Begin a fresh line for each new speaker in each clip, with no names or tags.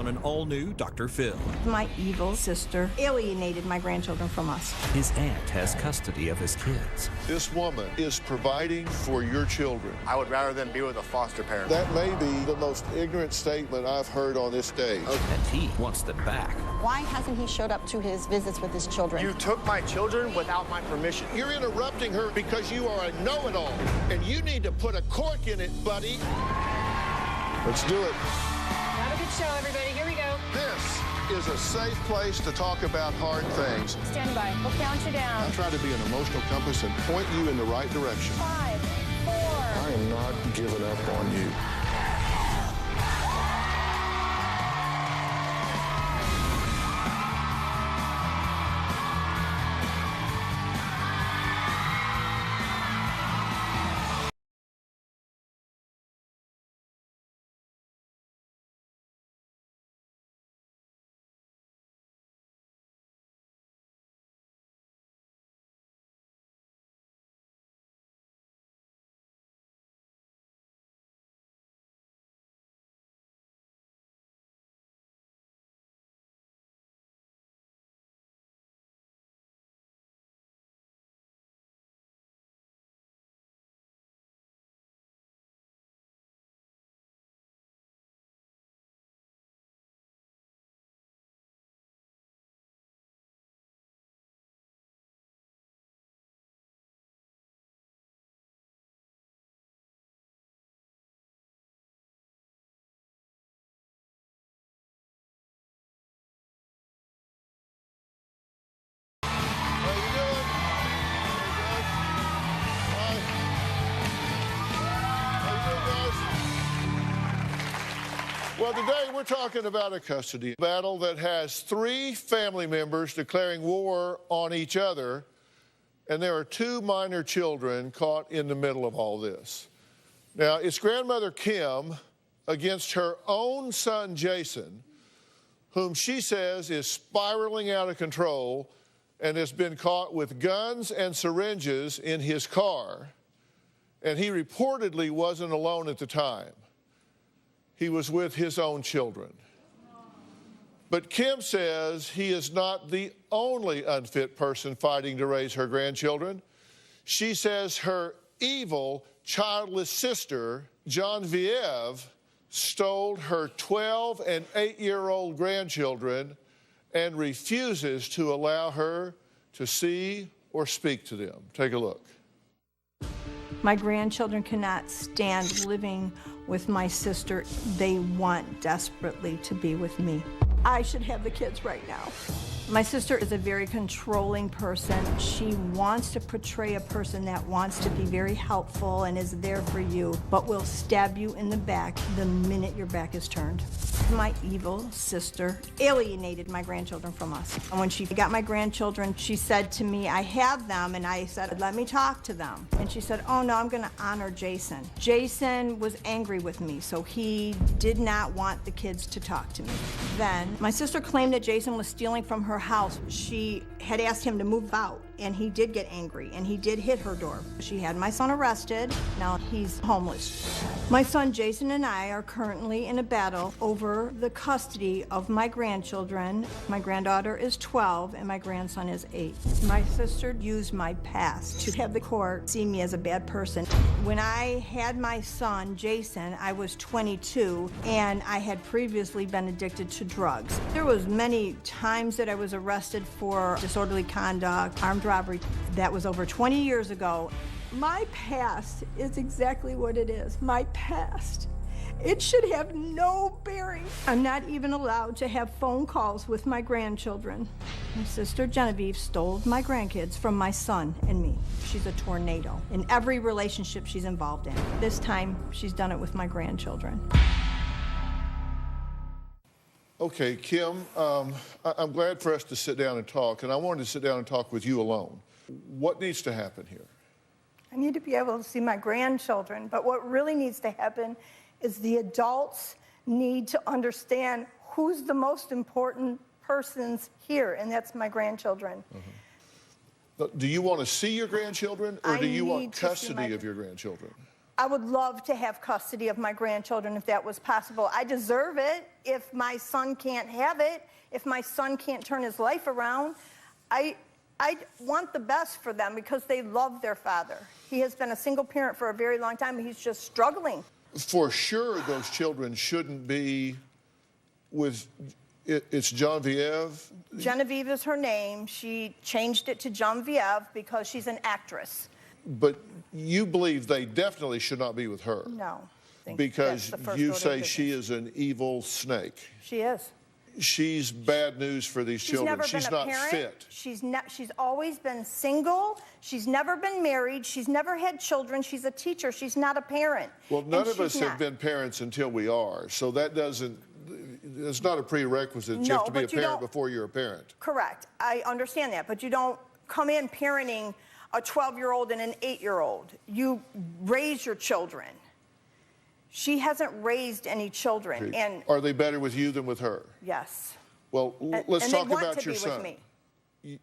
on an all-new Dr. Phil.
My evil sister alienated my grandchildren from us.
His aunt has custody of his kids.
This woman is providing for your children.
I would rather than be with a foster parent.
That may be the most ignorant statement I've heard on this stage.
And he wants them back.
Why hasn't he showed up to his visits with his children?
You took my children without my permission.
You're interrupting her because you are a know-it-all, and you need to put a cork in it, buddy. Let's do it.
Have a good show, everybody. Here we go.
This is a safe place to talk about hard things.
Stand by. We'll count you down.
I try to be an emotional compass and point you in the right direction.
5, 4.
I am not giving up on you. Well, today we're talking about a custody battle that has 3 family members declaring war on each other, and there are 2 minor children caught in the middle of all this. Now, it's grandmother Kim against her own son Jason, whom she says is spiraling out of control and has been caught with guns and syringes in his car, and he reportedly wasn't alone at the time. He was with his own children. But Kim says he is not the only unfit person fighting to raise her grandchildren. She says her evil, childless sister, Genevieve, stole her 12 and 8-year-old grandchildren and refuses to allow her to see or speak to them. Take a look.
My grandchildren cannot stand living with my sister. They want desperately to be with me. I should have the kids right now. My sister is a very controlling person. She wants to portray a person that wants to be very helpful and is there for you, but will stab you in the back the minute your back is turned. My evil sister alienated my grandchildren from us. And when she got my grandchildren, she said to me, I have them, and I said, let me talk to them. And she said, oh no, I'm gonna honor Jason. Jason was angry with me, so he did not want the kids to talk to me. Then, my sister claimed that Jason was stealing from her house. She had asked him to move out, and he did get angry, and he did hit her door. She had my son arrested. Now he's homeless. My son Jason and I are currently in a battle over the custody of my grandchildren. My granddaughter is 12, and my grandson is 8. My sister used my past to have the court see me as a bad person. When I had my son, Jason, I was 22, and I had previously been addicted to drugs. There was many times that I was arrested for disorderly conduct, armed robbery. That was over 20 years ago. My past is exactly what it is, my past. It should have no bearing. I'm not even allowed to have phone calls with my grandchildren. My sister Genevieve stole my grandkids from my son and me. She's a tornado in every relationship she's involved in. This time, she's done it with my grandchildren.
Okay, Kim, I'm glad for us to sit down and talk, and I wanted to sit down and talk with you alone. What needs to happen here?
I need to be able to see my grandchildren, but what really needs to happen is the adults need to understand who's the most important persons here, and that's my grandchildren.
Do you want to see your grandchildren, or do you want custody of your grandchildren?
I would love to have custody of my grandchildren if that was possible. I deserve it if my son can't have it, if my son can't turn his life around. I want the best for them because they love their father. He has been a single parent for a very long time, and he's just struggling.
For sure, those children shouldn't be with, it's Genevieve?
Genevieve is her name. She changed it to Genevieve because she's an actress.
But you believe they definitely should not be with her?
No.
Because you say she is an evil snake.
She is.
She's bad news for these children. She's not fit.
She's always been single. She's never been married. She's never had children. She's a teacher. She's not a parent.
Well, none of us have been parents until we are. So that doesn't, it's not a prerequisite. You have to be a parent before you're a parent.
Correct. I understand that. But you don't come in parenting a 12-year-old and an 8-year-old. You raise your children. She hasn't raised any children. And
are they better with you than with her?
Yes.
Well, let's talk about your
son.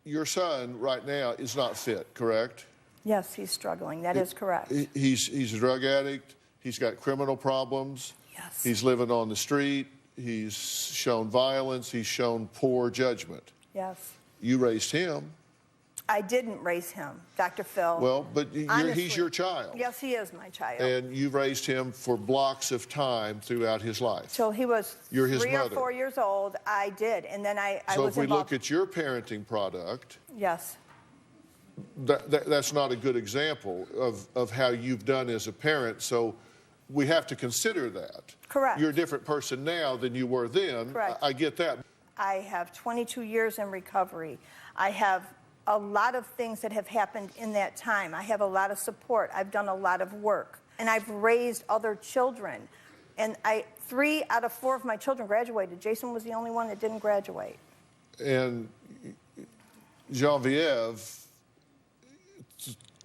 Your son right now is not fit, correct?
Yes, he's struggling. That is correct.
He's a drug addict. He's got criminal problems.
Yes.
He's living on the street. He's shown violence. He's shown poor judgment.
Yes.
You raised him.
I didn't raise him, Dr. Phil.
Well, but he's your child.
Yes, he is my child.
And you've raised him for blocks of time throughout his life.
Till he was
You're his
3
mother.
or 4 years old, I did. And then I was
So if we
involved.
look at your parenting product,
Yes.
that's not a good example of how you've done as a parent. So we have to consider that.
Correct.
You're a different person now than you were then.
Correct.
I get that.
I have 22 years in recovery. I have a lot of things that have happened in that time. I have a lot of support. I've done a lot of work. And I've raised other children. And 3 out of 4 of my children graduated. Jason was the only one that didn't graduate.
And Genevieve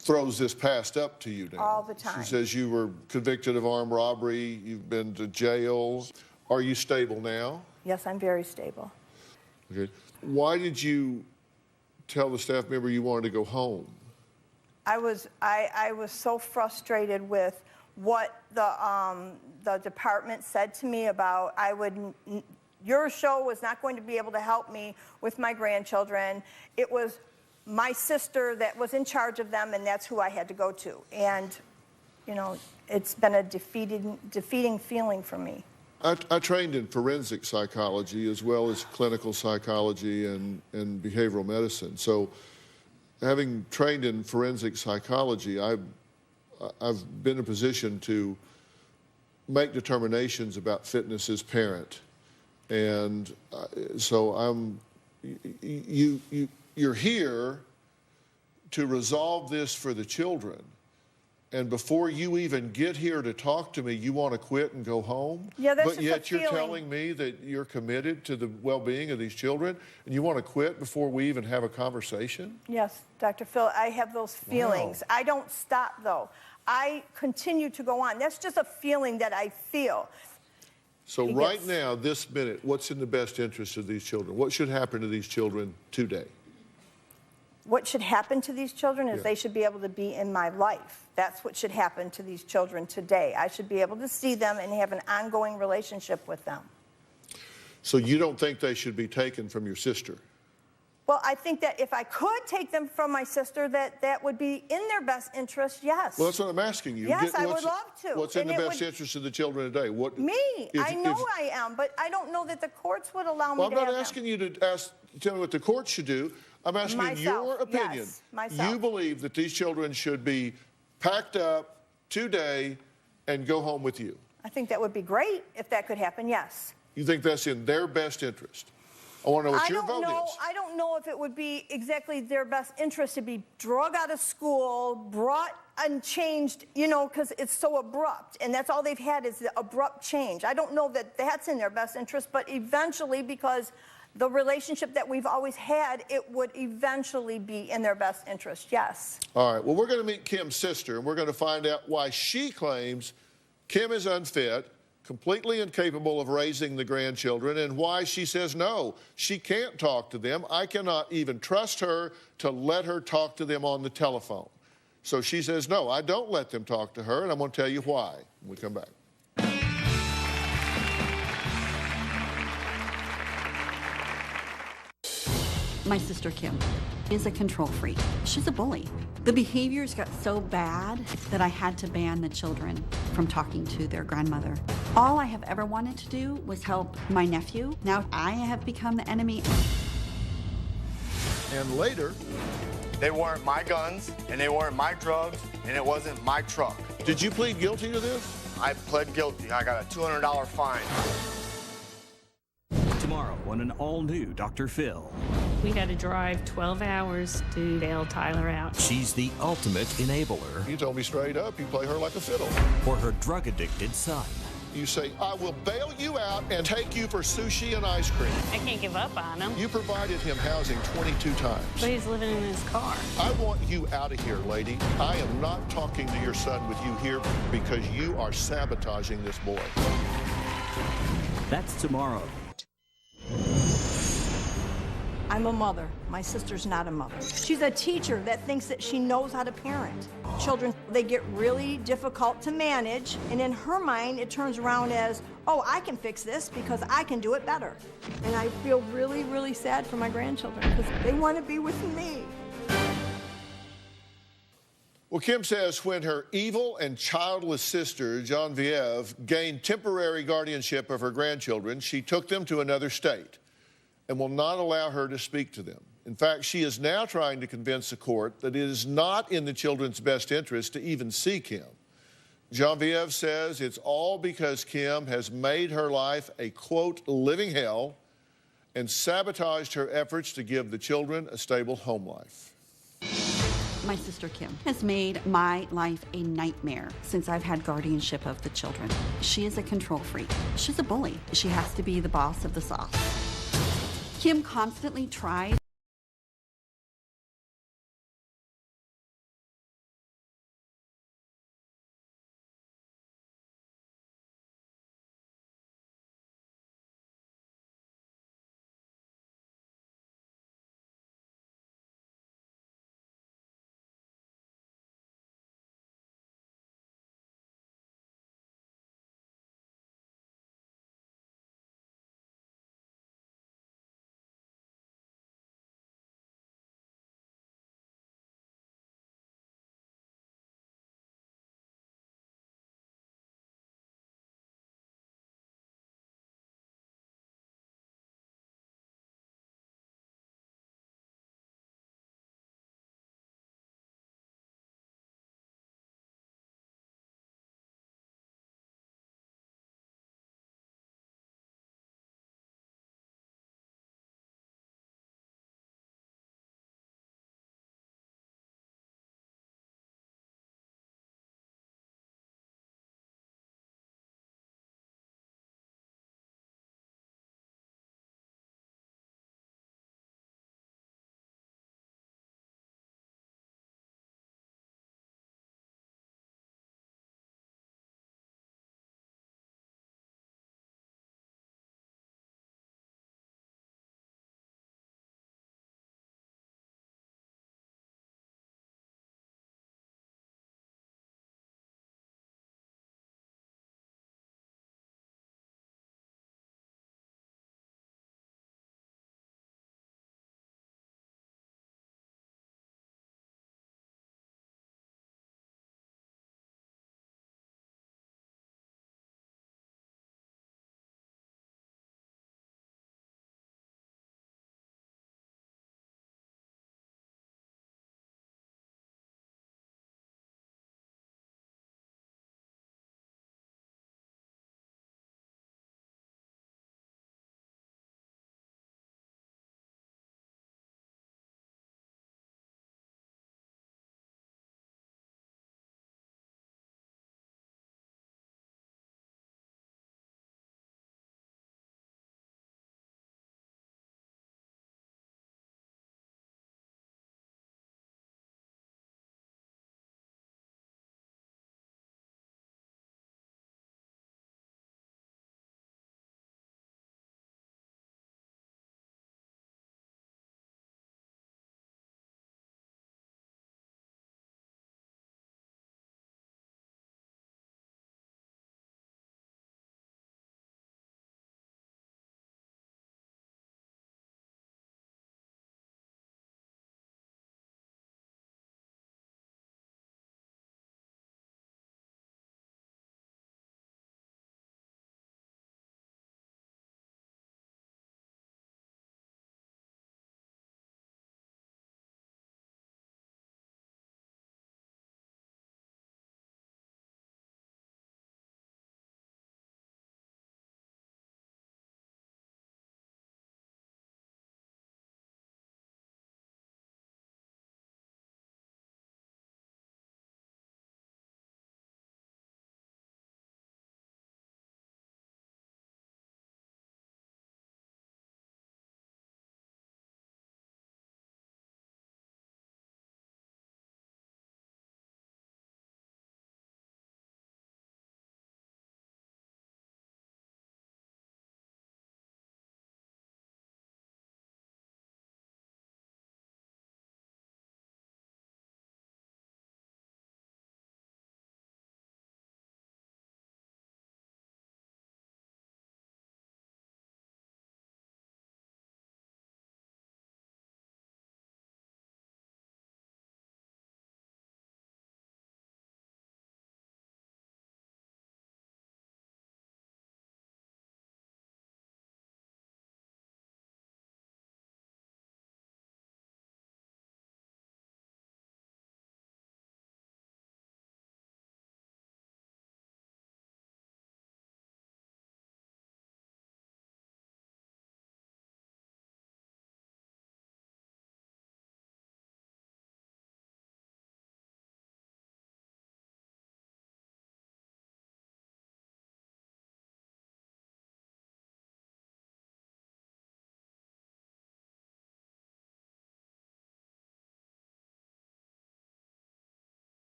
throws this past up to you now.
All the time.
She says you were convicted of armed robbery. You've been to jail. Are you stable now?
Yes, I'm very stable.
Okay. Why did you tell the staff member you wanted to go home?
I was so frustrated with what the department said to me about your show was not going to be able to help me with my grandchildren. It was my sister that was in charge of them, and that's who I had to go to. And, you know, it's been a defeating feeling for me.
I trained in forensic psychology as well as clinical psychology and behavioral medicine. So having trained in forensic psychology, I've been in a position to make determinations about fitness as parent. And so you're here to resolve this for the children. And before you even get here to talk to me, you want to quit and go home?
Yeah, that's
but yet you're telling me that you're committed to the well-being of these children, and you want to quit before we even have a conversation?
Yes, Dr. Phil, I have those feelings.
Wow.
I don't stop, though. I continue to go on. That's just a feeling that I feel.
So right now, this minute, what's in the best interest of these children? What should happen to these children today?
What should happen to these children is they should be able to be in my life. That's what should happen to these children today. I should be able to see them and have an ongoing relationship with them.
So you don't think they should be taken from your sister?
Well, I think that if I could take them from my sister, that would be in their best interest, yes.
Well, that's what I'm asking you.
Yes, I would love to.
What's in the best interest of the children today?
I know I am, but I don't know that the courts would allow me to have them.
I'm not asking you to tell me what the courts should do. I'm asking your opinion.
Yes, myself.
You believe that these children should be packed up today and go home with you?
I think that would be great if that could happen, yes.
You think that's in their best interest? I want to know what your vote is.
I don't know if it would be exactly their best interest to be drug out of school, brought and changed, you know, because it's so abrupt. And that's all they've had is the abrupt change. I don't know that that's in their best interest, but eventually, because the relationship that we've always had, it would eventually be in their best interest, yes.
All right, well, we're going to meet Kim's sister, and we're going to find out why she claims Kim is unfit, completely incapable of raising the grandchildren, and why she says no, she can't talk to them. I cannot even trust her to let her talk to them on the telephone. So she says, no, I don't let them talk to her, and I'm going to tell you why when we come back.
My sister Kim is a control freak. She's a bully. The behaviors got so bad that I had to ban the children from talking to their grandmother. All I have ever wanted to do was help my nephew. Now I have become the enemy.
And later,
They weren't my guns, and they weren't my drugs, and it wasn't my truck.
did you plead guilty to this?
I pled guilty. I got a $200 fine.
Tomorrow on an all-new Dr. Phil.
We had to drive 12 hours to bail Tyler out.
She's the ultimate enabler
You told me straight up you play her like a fiddle.
for her drug-addicted son.
You say, I will bail you out and take you for sushi and ice cream.
I can't give up on him,
You provided him housing 22 times.
but he's living in his car.
I want you out of here, lady. I am not talking to your son with you here because you are sabotaging this boy.
That's tomorrow.
I'm a mother. My sister's not a mother. She's a teacher that thinks that she knows how to parent. Children, they get really difficult to manage, and in her mind, it turns around as, oh, I can fix this because I can do it better. And I feel really, really sad for my grandchildren because they want to be with me.
Well, Kim says when her evil and childless sister, Genevieve, gained temporary guardianship of her grandchildren, she took them to another state and will not allow her to speak to them. In fact, she is now trying to convince the court that it is not in the children's best interest to even see Kim. Genevieve says it's all because Kim has made her life a, quote, living hell and sabotaged her efforts to give the children a stable home life.
My sister Kim has made my life a nightmare since I've had guardianship of the children. She is a control freak. She's a bully. She has to be the boss of the sauce. Kim constantly tries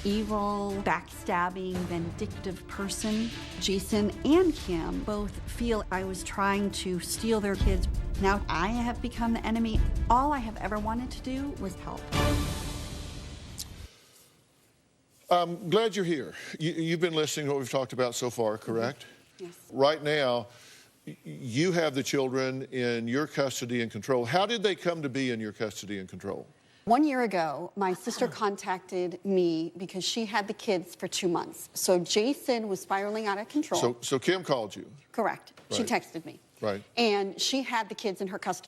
evil, backstabbing, vindictive person. Jason and Kim both feel I was trying to steal their kids. Now I have become the enemy. All I have ever wanted to do was help.
I'm glad you're here. You've been listening to what we've talked about so far, correct?
Yes.
Right now, you have the children in your custody and control. How did they come to be in your custody and control?
1 year ago, my sister contacted me because she had the kids for 2 months. So Jason was spiraling out of control.
So Kim called you?
Correct. She
Right.
texted me.
Right.
And she had the kids in her custody.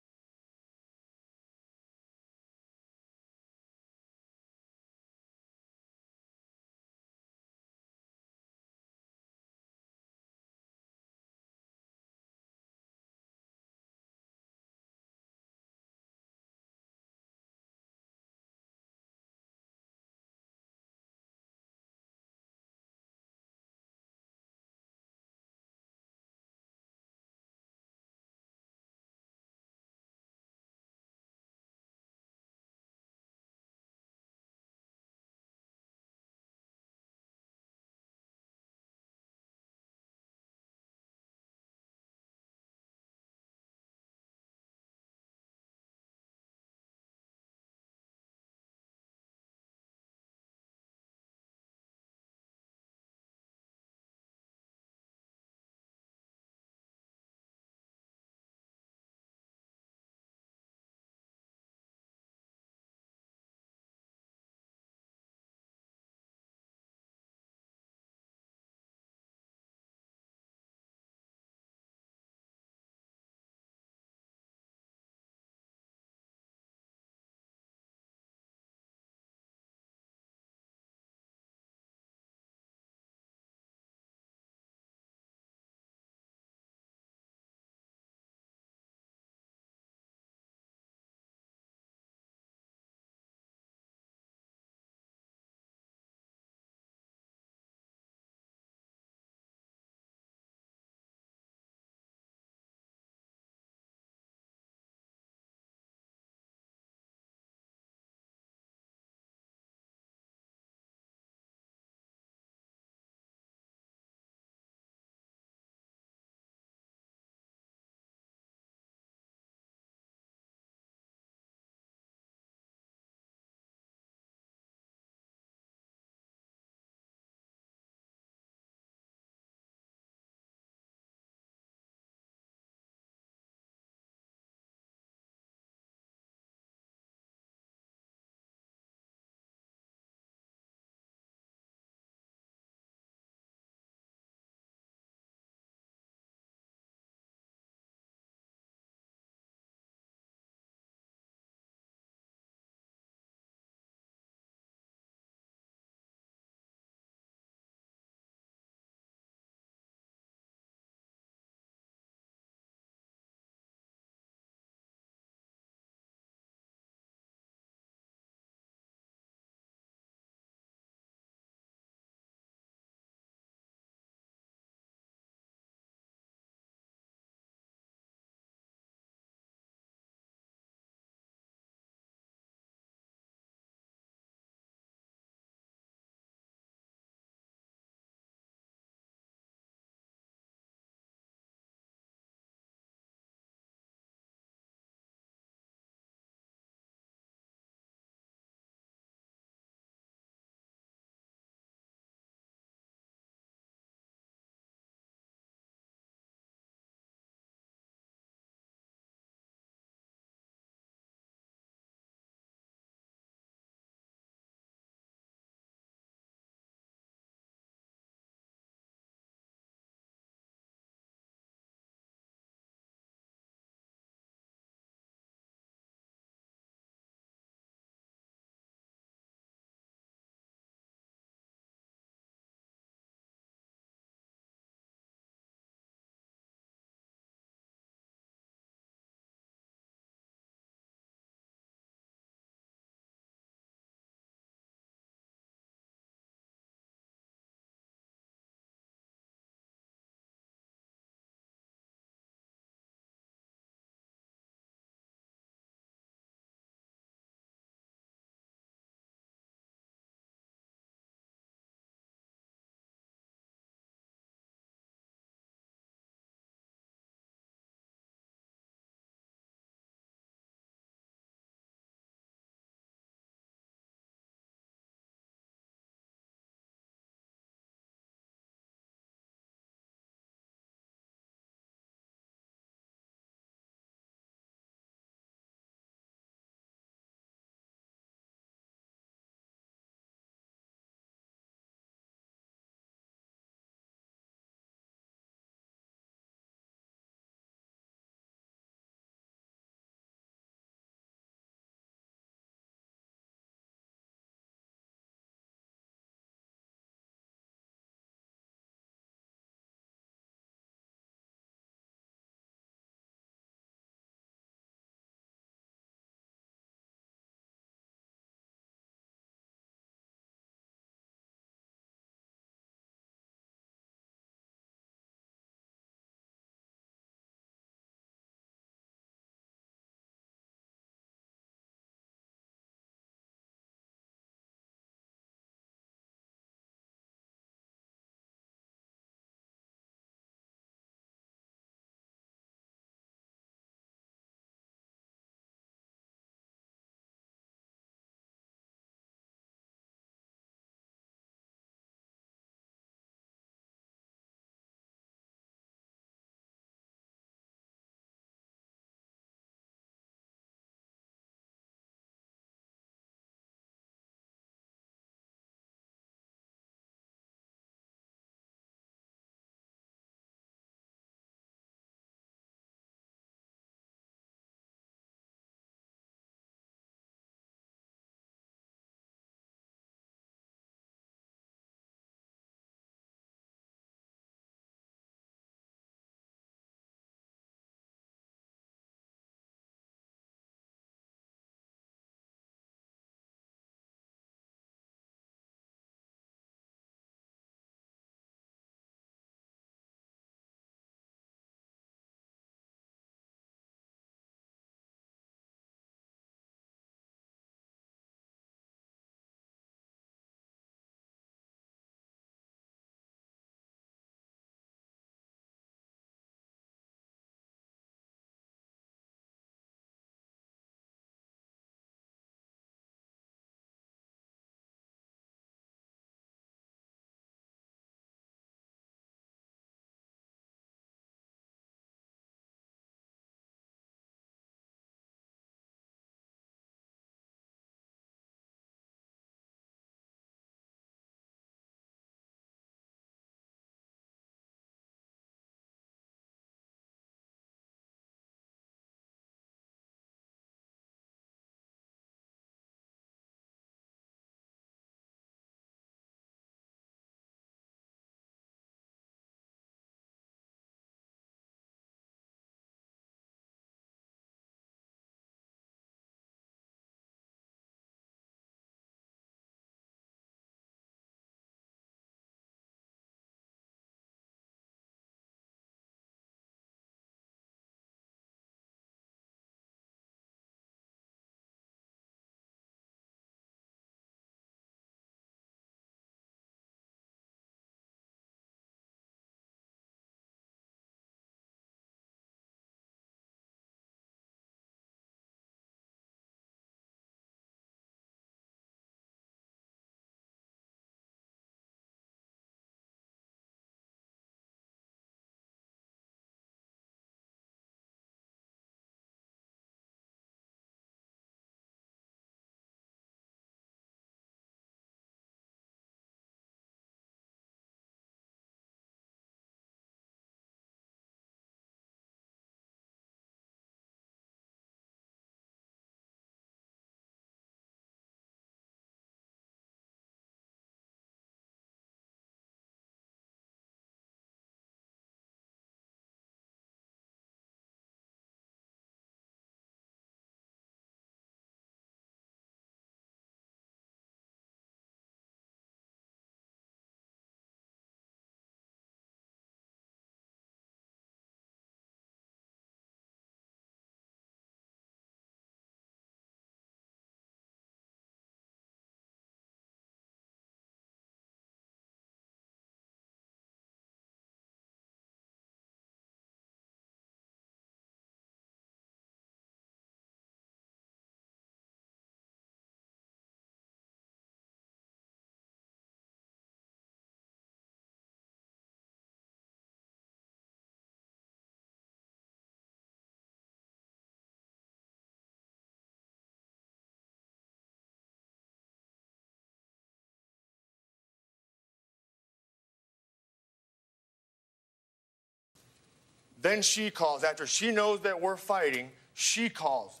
Then she calls. After she knows that we're fighting, she calls.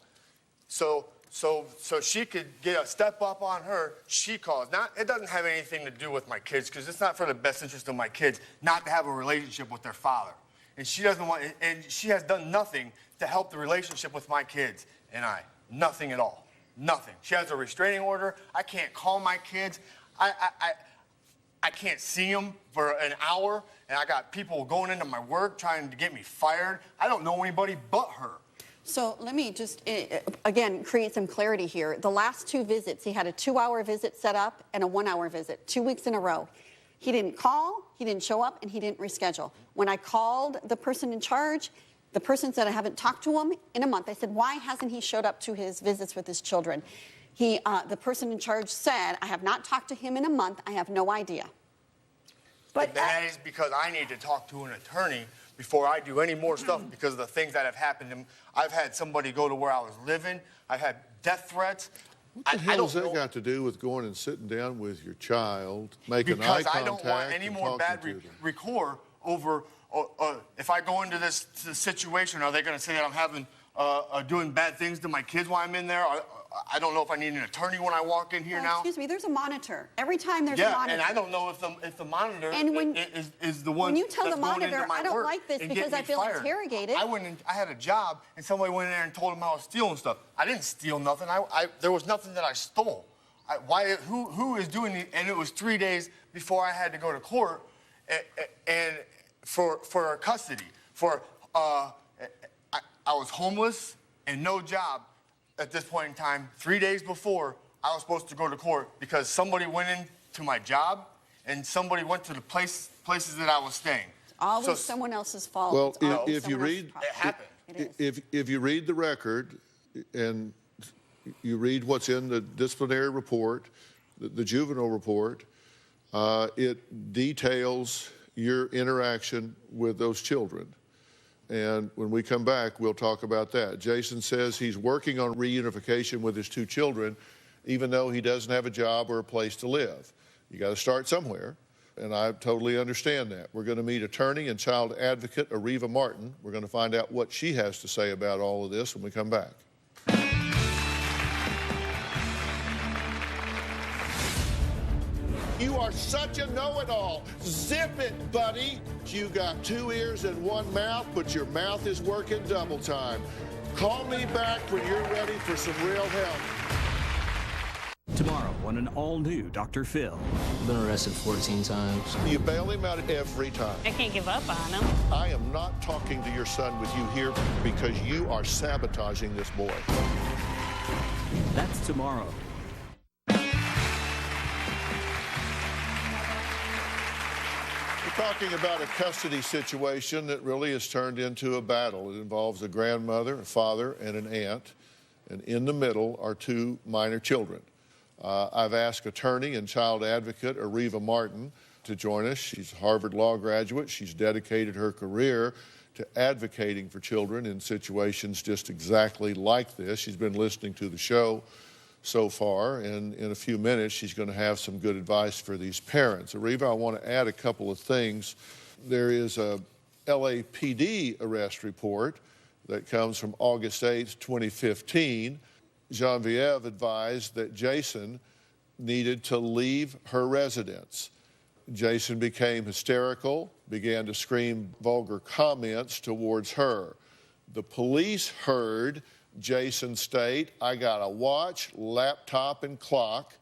So she could get a step up on her, she calls. Now, it doesn't have anything to do with my kids, because it's not for the best interest of my kids not to have a relationship with their father. And she doesn't want, and she has done nothing to help the relationship with my kids and I. Nothing at all. Nothing. She has a restraining order. I can't call my kids. I can't see them for an hour, and I got people going into my work trying to get me fired. I don't know anybody but her.
So let me just, again, create some clarity here. The last 2 visits, he had a 2-hour visit set up and a 1-hour visit, 2 weeks in a row. He didn't call, he didn't show up, and he didn't reschedule. When I called the person in charge, the person said, I haven't talked to him in a month. I said, why hasn't he showed up to his visits with his children? The person in charge said, I have not talked to him in a month. I have no idea.
But that is because I need to talk to an attorney before I do any more stuff because of the things that have happened. I've had somebody go to where I was living. I've had death threats.
What the hell has that got to do with going and sitting down with your child, making eye contact,
because I don't want any more bad record over. If I go into this situation, are they going to say that I'm having doing bad things to my kids while I'm in there? I don't know if I need an attorney when I walk in here now.
Excuse me, there's a monitor. Every time there's a monitor.
And I don't know if the monitor is the one.
When you tell
that's
the monitor,
I
don't like this because I feel interrogated.
I had a job, and somebody went in there and told him I was stealing stuff. I didn't steal nothing. There was nothing that I stole. Who is doing it? And it was 3 days before I had to go to court, and for custody. I was homeless and no job at this point in time. 3 days before I was supposed to go to court because somebody went into my job and somebody went to the places that I was staying.
Always someone else's fault.
Well, if you read,
it happened.
If you read the record and you read what's in the disciplinary report, the juvenile report, it details your interaction with those children. And when we come back, we'll talk about that. Jason says he's working on reunification with his 2 children, even though he doesn't have a job or a place to live. You got to start somewhere, and I totally understand that. We're going to meet attorney and child advocate Areva Martin. We're going to find out what she has to say about all of this when we come back. You are such a know-it-all. Zip it, buddy. You got 2 ears and 1 mouth, but your mouth is working double time. Call me back when you're ready for some real help.
Tomorrow on an all-new Dr. Phil.
I've been arrested 14 times.
You bail him out every time.
I can't give up on him.
I am not talking to your son with you here because you are sabotaging this boy.
That's tomorrow.
We're talking about a custody situation that really has turned into a battle. It involves a grandmother, a father, and an aunt. And in the middle are 2 minor children. I've asked attorney and child advocate Areva Martin to join us. She's a Harvard Law graduate. She's dedicated her career to advocating for children in situations just exactly like this. She's been listening to the show so far, and in a few minutes she's going to have some good advice for these parents. Areva, I want to add a couple of things. There is a LAPD arrest report that comes from August 8th, 2015. Genevieve advised that Jason needed to leave her residence. Jason became hysterical, began to scream vulgar comments towards her. The police heard Jason state, I got a watch, laptop, and clock.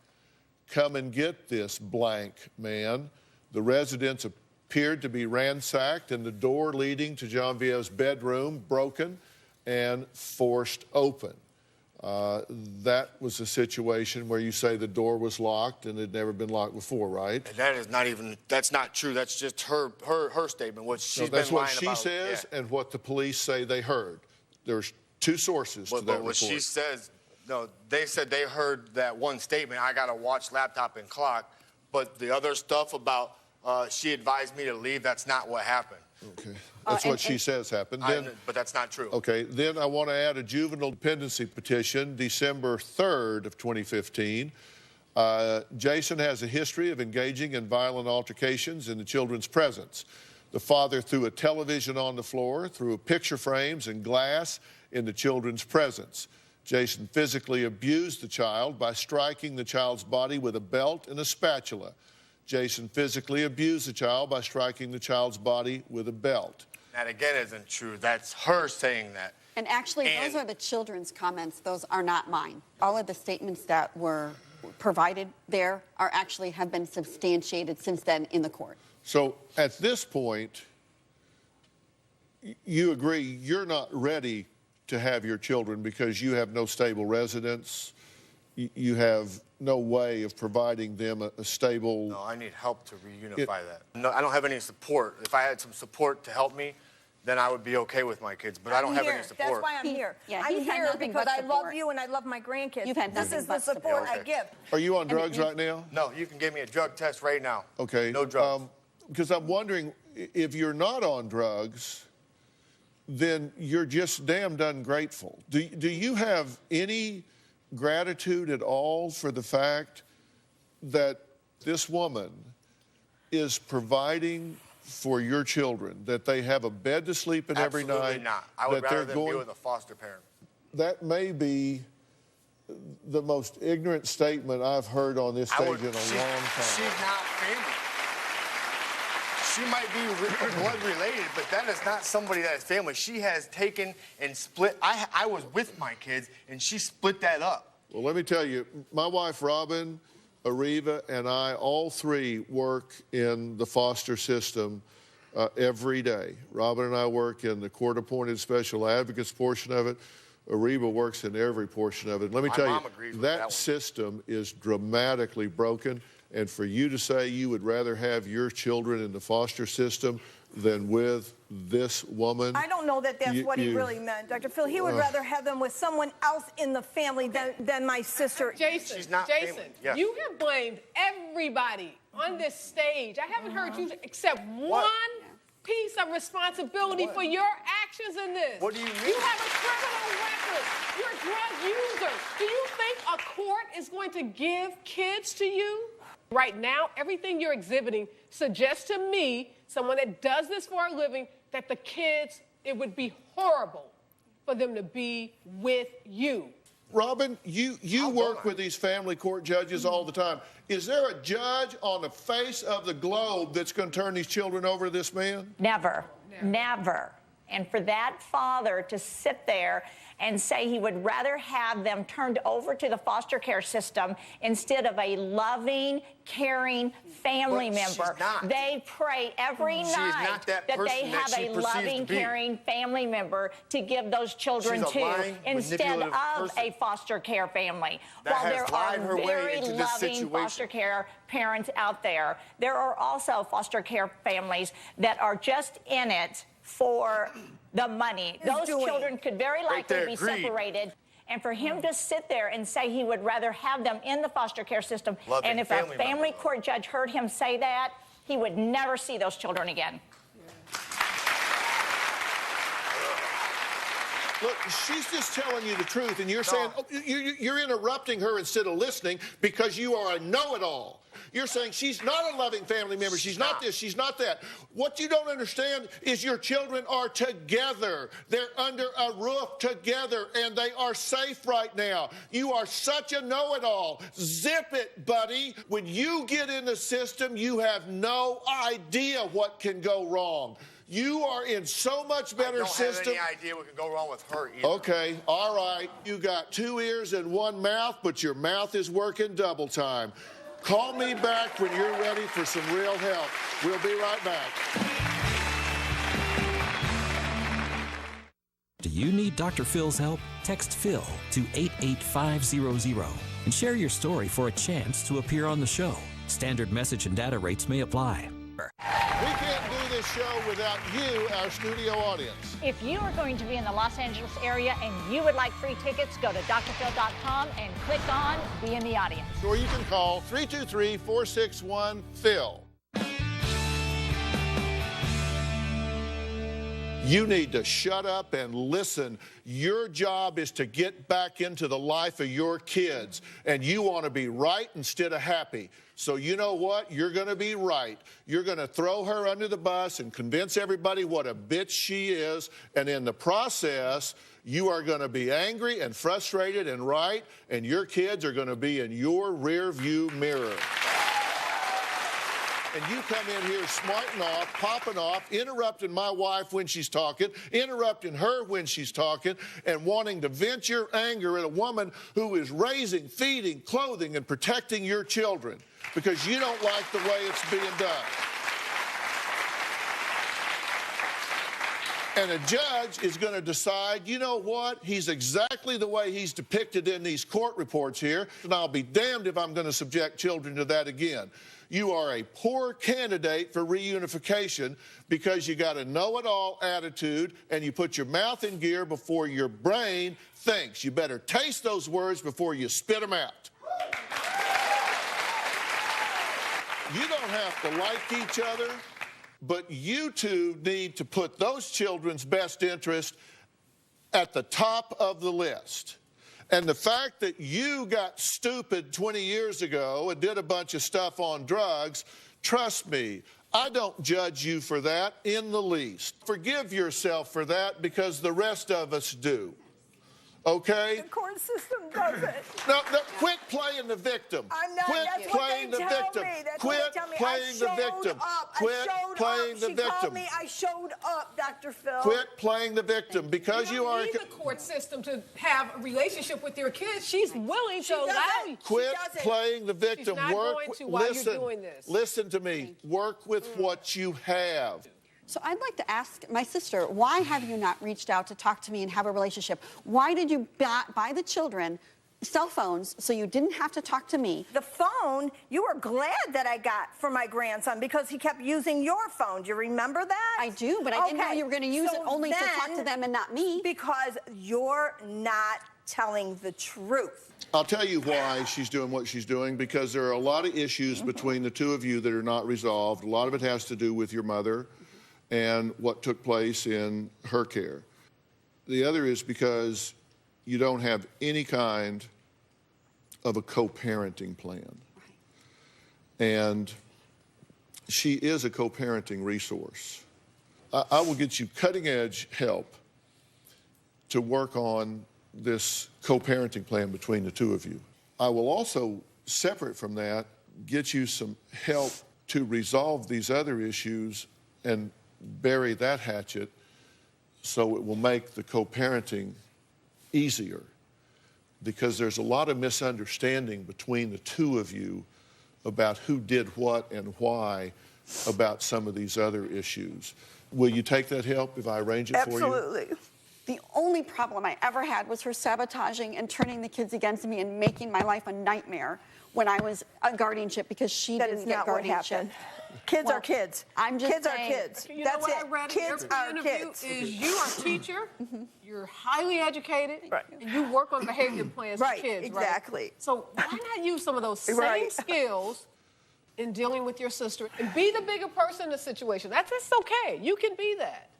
Come and get this blank, man. The residence appeared to be ransacked and the door leading to Genevieve's bedroom broken and forced open. That was a situation where you say the door was locked and it had never been locked before, right?
That's not true. That's just her statement.
That's what she says and what the police say they heard. There's 2 sources to that report.
But what she says, no, they said they heard that one statement, I got a watch, laptop, and clock. But the other stuff about she advised me to leave, that's not what happened.
Okay. That's what she says happened.
But that's not true.
Okay. Then I want to add a juvenile dependency petition, December 3rd of 2015. Jason has a history of engaging in violent altercations in the children's presence. The father threw a television on the floor, threw picture frames and glass in the children's presence. Jason physically abused the child by striking the child's body with a belt and a spatula. Jason physically abused the child by striking the child's body with a belt.
That again isn't true. That's her saying that.
And actually, those are the children's comments. Those are not mine. All of the statements that were provided there are actually have been substantiated since then in the court.
So at this point, you agree you're not ready to have your children because you have no stable residence. You have no way of providing them a stable...
No, I need help to reunify that. No, I don't have any support. If I had some support to help me, then I would be okay with my kids, but I don't have any support.
That's why I'm here.
Yeah,
I'm
he's had
here
nothing
because
but
I love
support.
you and I love my grandkids.
You've had
This
nothing
is the
but
support
support.
I give.
Are you on drugs right now?
No, you can give me a drug test right now.
Okay.
No drugs.
Because I'm wondering, if you're not on drugs, then you're just damned ungrateful. Do you have any gratitude at all for the fact that this woman is providing for your children, that they have a bed to sleep in every night?
Absolutely not. I would
that
rather
they're
them be with a foster parent.
That may be the most ignorant statement I've heard on this stage in a long time.
She's not family. She might be blood related, but that is not somebody that is family. She has taken and split. I was with my kids, and she split that up.
Well, let me tell you, my wife, Robin, Ariva, and I, all three work in the foster system every day. Robin and I work in the court-appointed special advocates portion of it. Ariva works in every portion of it. Let me tell you, that system is dramatically broken. And for you to say you would rather have your children in the foster system than with this woman.
I don't know that that's what he really meant, Dr. Phil. He would rather have them with someone else in the family than my sister.
Jason,
She's not
Jason,
family. Yes.
you have blamed everybody on this stage. I haven't heard you accept one piece of responsibility for your actions in this.
What do you mean?
You have a criminal record. You're a drug user. Do you think a court is going to give kids to you? Right now, everything you're exhibiting suggests to me, someone that does this for a living, that the kids, it would be horrible for them to be with you.
Robin, you work with these family court judges all the time. Is there a judge on the face of the globe that's going to turn these children over to this man?
Never. And for that father to sit there and say he would rather have them turned over to the foster care system instead of a loving, caring family member. They pray every night that they have a loving, caring family member to give those children to instead of a foster care family. While there are very loving foster care parents out there, there are also foster care families that are just in it for the money. Those children could very likely be separated. And for him to sit there and say he would rather have them in the foster care system, and if a family court judge heard him say that, he would never see those children again.
Look, she's just telling you the truth, and you're saying, you're interrupting her instead of listening because you are a know-it-all. You're saying she's not a loving family member. She's not this. She's not that. What you don't understand is your children are together. They're under a roof together, and they are safe right now. You are such a know-it-all. Zip it, buddy. When you get in the system, you have no idea what can go wrong. You are in so much better system.
I don't have any idea what could go wrong with her either.
Okay, all right. You got 2 ears and 1 mouth, but your mouth is working double time. Call me back when you're ready for some real help. We'll be right back.
Do you need Dr. Phil's help? Text Phil to 88500 and share your story for a chance to appear on the show. Standard message and data rates may apply.
We can't do this show without you, our studio audience.
If you are going to be in the Los Angeles area and you would like free tickets, go to drphil.com and click on Be in the Audience.
Or you can call 323-461-PHIL. You need to shut up and listen. Your job is to get back into the life of your kids, and you want to be right instead of happy. So you know what? You're going to be right. You're going to throw her under the bus and convince everybody what a bitch she is, and in the process, you are going to be angry and frustrated and right, and your kids are going to be in your rear view mirror. And you come in here smarting off, popping off, interrupting my wife when she's talking, interrupting her when she's talking, and wanting to vent your anger at a woman who is raising, feeding, clothing, and protecting your children because you don't like the way it's being done. And a judge is going to decide, you know what, he's exactly the way he's depicted in these court reports here, and I'll be damned if I'm going to subject children to that again. You are a poor candidate for reunification because you got a know-it-all attitude and you put your mouth in gear before your brain thinks. You better taste those words before you spit them out. You don't have to like each other, but you two need to put those children's best interest at the top of the list. And the fact that you got stupid 20 years ago and did a bunch of stuff on drugs, trust me, I don't judge you for that in the least. Forgive yourself for that because the rest of us do. Okay?
The court system doesn't.
No, quit playing the victim.
I'm not.
Quit
That's
playing
what
the
they tell
victim.
me. That's
Quit
what they tell me.
playing the victim. Quit playing the
She
victim.
called me. I showed up, Dr. Phil.
Quit playing the victim because you are.
You don't need the court system to have a relationship with your kids. She's willing to allow you.
Quit playing the victim.
She's not going to while you're doing this.
Listen to me. Work with what you have.
So I'd like to ask my sister, why have you not reached out to talk to me and have a relationship? Why did you buy the children cell phones so you didn't have to talk to me?
The phone, you were glad that I got for my grandson because he kept using your phone. Do you remember that?
I do, but I didn't know you were going to use it only to talk to them and not me.
Because you're not telling the truth.
I'll tell you why she's doing what she's doing, because there are a lot of issues between the two of you that are not resolved. A lot of it has to do with your mother and what took place in her care. The other is because you don't have any kind of a co-parenting plan. And she is a co-parenting resource. I will get you cutting-edge help to work on this co-parenting plan between the two of you. I will also, separate from that, get you some help to resolve these other issues and bury that hatchet so it will make the co-parenting easier, because there's a lot of misunderstanding between the two of you about who did what and why about some of these other issues. Will you take that help if I arrange it for you?
Absolutely.
The only problem I ever had was her sabotaging and turning the kids against me and making my life a nightmare when I was a guardianship because she didn't get guardianship.
Kids are kids.
I'm just
kids
saying.
are kids.
You
That's
know what
it.
I read
Kids
in your
are
interview
kids.
is you are a teacher, you're highly educated, and you work on behavior plans for kids,
exactly.
Right? So why not use some of those same skills in dealing with your sister and be the bigger person in the situation? That's okay. You can be that.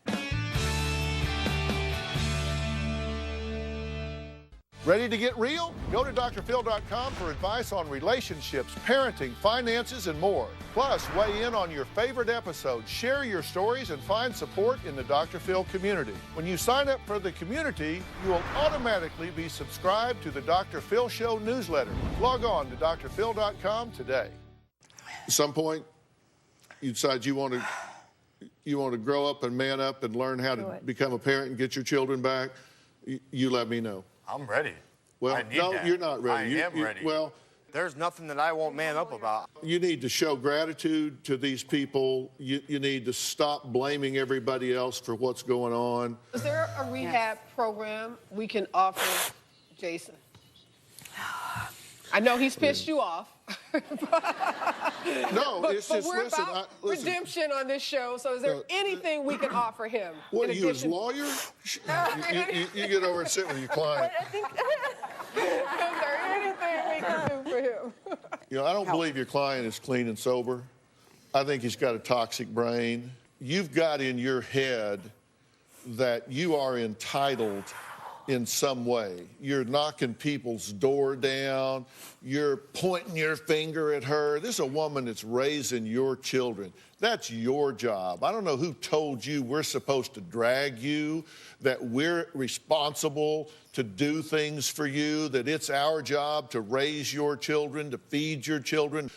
Ready to get real? Go to drphil.com for advice on relationships, parenting, finances, and more. Plus, weigh in on your favorite episodes, share your stories, and find support in the Dr. Phil community. When you sign up for the community, you will automatically be subscribed to the Dr. Phil Show newsletter. Log on to drphil.com today. At some point, you decide you want to grow up and man up and learn how to become a parent and get your children back, you let me know.
I'm ready.
Well, no,
that.
you're not ready.
I am ready.
Well,
there's nothing that I won't man up about.
you need to show gratitude to these people. You need to stop blaming everybody else for what's going on.
Is there a rehab program we can offer Jason? I know he's pissed you off.
No, it's just,
we're
listen.
about redemption on this show, so is there anything we can offer him?
What are you, his lawyer? You get over and sit with your client.
Is there anything we can do for him?
You know, I don't believe your client is clean and sober. I think he's got a toxic brain. You've got in your head that you are entitled in some way. You're knocking people's door down. You're pointing your finger at her. This is a woman that's raising your children. That's your job. I don't know who told you we're supposed to drag you, that we're responsible to do things for you, that it's our job to raise your children, to feed your children,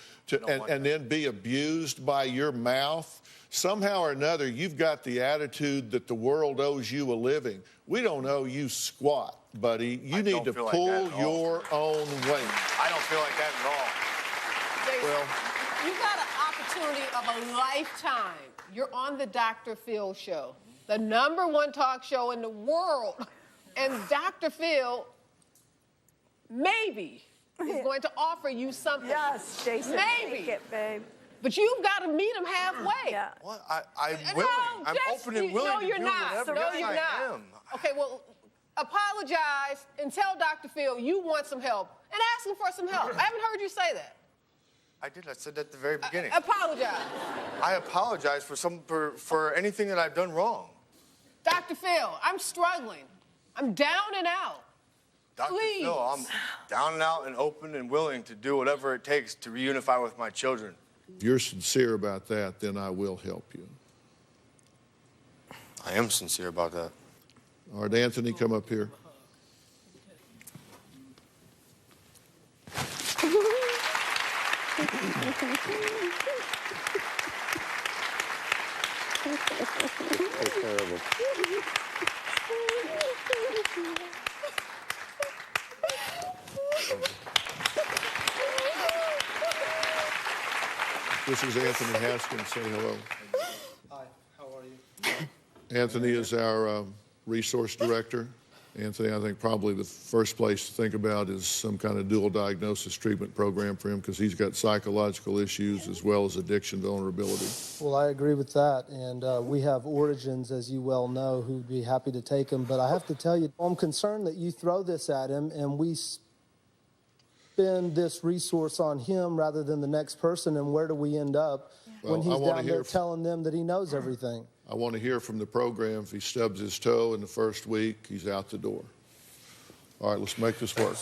and then be abused by your mouth. Somehow or another, you've got the attitude that the world owes you a living. We don't owe you squat, buddy. You need to pull your own weight.
I don't feel like that at all.
Jason, you got an opportunity of a lifetime. You're on the Dr. Phil show, the #1 talk show in the world. And Dr. Phil, maybe, is going to offer you something.
Yes, Jason.
Maybe.
Take it, babe.
But you've got to meet him halfway.
Yeah.
What? I'm willing. I'm open and willing to do whatever.
No, you're not.
I am.
Okay, well, apologize and tell Dr. Phil you want some help and ask him for some help. I haven't heard you say that.
I did. I said that at the very beginning.
Apologize.
I apologize for anything that I've done wrong.
Dr. Phil, I'm struggling. I'm down and out.
Dr.
Please.
Phil, I'm down and out and open and willing to do whatever it takes to reunify with my children.
If you're sincere about that, then I will help you.
I am sincere about that.
All right, Anthony, come up here.
That's terrible.
This is Anthony Haskins. Say hello.
Hi, how are you?
Anthony is our resource director. Anthony, I think probably the first place to think about is some kind of dual diagnosis treatment program for him because he's got psychological issues as well as addiction vulnerability.
Well, I agree with that, and we have Origins, as you well know, who'd be happy to take him. But I have to tell you, I'm concerned that you throw this at him and we spend this resource on him rather than the next person, and where do we end up when he's down there telling them that he knows everything?
I want to hear from the program. If he stubs his toe in the first week, he's out the door. All right, let's make this work.